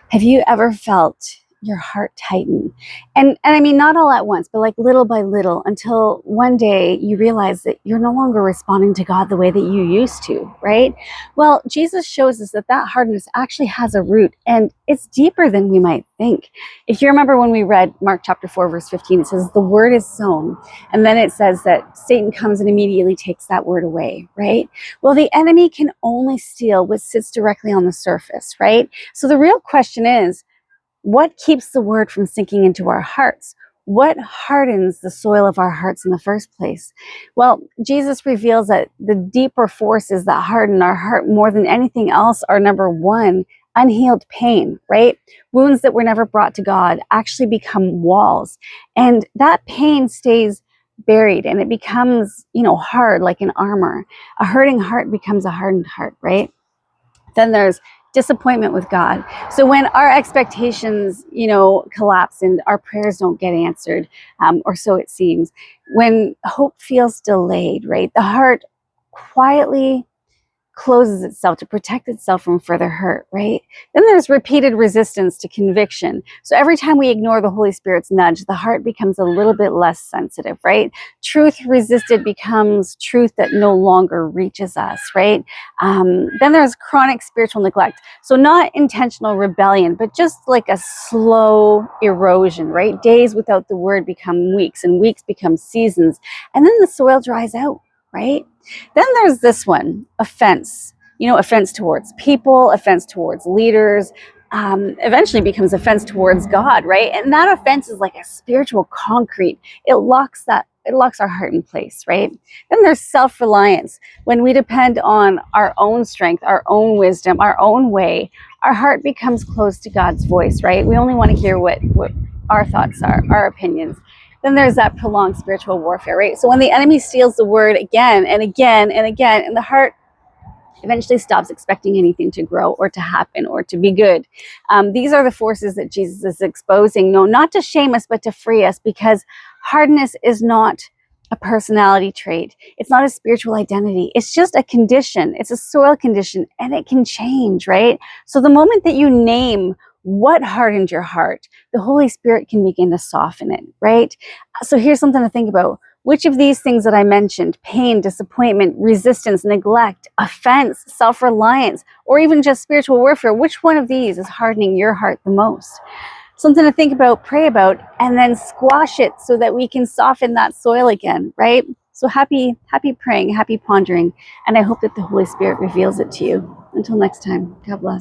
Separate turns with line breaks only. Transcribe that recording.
Have you ever felt your heart tighten? And I mean, not all at once, but like little by little, until one day you realize that you're no longer responding to God the way that you used to, right? Well, Jesus shows us that that hardness actually has a root, and it's deeper than we might think. If you remember when we read Mark chapter 4, verse 15, it says, the word is sown. And then it says that Satan comes and immediately takes that word away, right? Well, the enemy can only steal what sits directly on the surface, right? So the real question is, what keeps the word from sinking into our hearts? What hardens the soil of our hearts in the first place? Well, Jesus reveals that the deeper forces that harden our heart more than anything else are, number one, unhealed pain, right? Wounds that were never brought to God actually become walls. And that pain stays buried and it becomes, hard like an armor. A hurting heart becomes a hardened heart, right? Then there's disappointment with God. So when our expectations, collapse and our prayers don't get answered, or so it seems, when hope feels delayed, right? The heart quietly closes itself to protect itself from further hurt, right? Then there's repeated resistance to conviction. So every time we ignore the Holy Spirit's nudge, the heart becomes a little bit less sensitive, right? Truth resisted becomes truth that no longer reaches us, right? Then there's chronic spiritual neglect. So not intentional rebellion, but just like a slow erosion, right? Days without the word become weeks, and weeks become seasons. And then the soil dries out, right? Then there's this one, offense. Offense towards people, offense towards leaders, eventually becomes offense towards God, right? And that offense is like a spiritual concrete. It locks our heart in place, right? Then there's self-reliance. When we depend on our own strength, our own wisdom, our own way, our heart becomes close to God's voice, right? We only want to hear what our thoughts are, our opinions. Then there's that prolonged spiritual warfare, right? So when the enemy steals the word again and again and again, and the heart eventually stops expecting anything to grow or to happen or to be good. These are the forces that Jesus is exposing, no, not to shame us, but to free us, because hardness is not a personality trait. It's not a spiritual identity. It's just a condition. It's a soil condition, and it can change, right? So the moment that you name what hardened your heart, the Holy Spirit can begin to soften it, right? So here's something to think about. Which of these things that I mentioned, pain, disappointment, resistance, neglect, offense, self-reliance, or even just spiritual warfare, which one of these is hardening your heart the most? Something to think about, pray about, and then squash it so that we can soften that soil again, right? So happy praying, happy pondering, and I hope that the Holy Spirit reveals it to you. Until next time, God bless.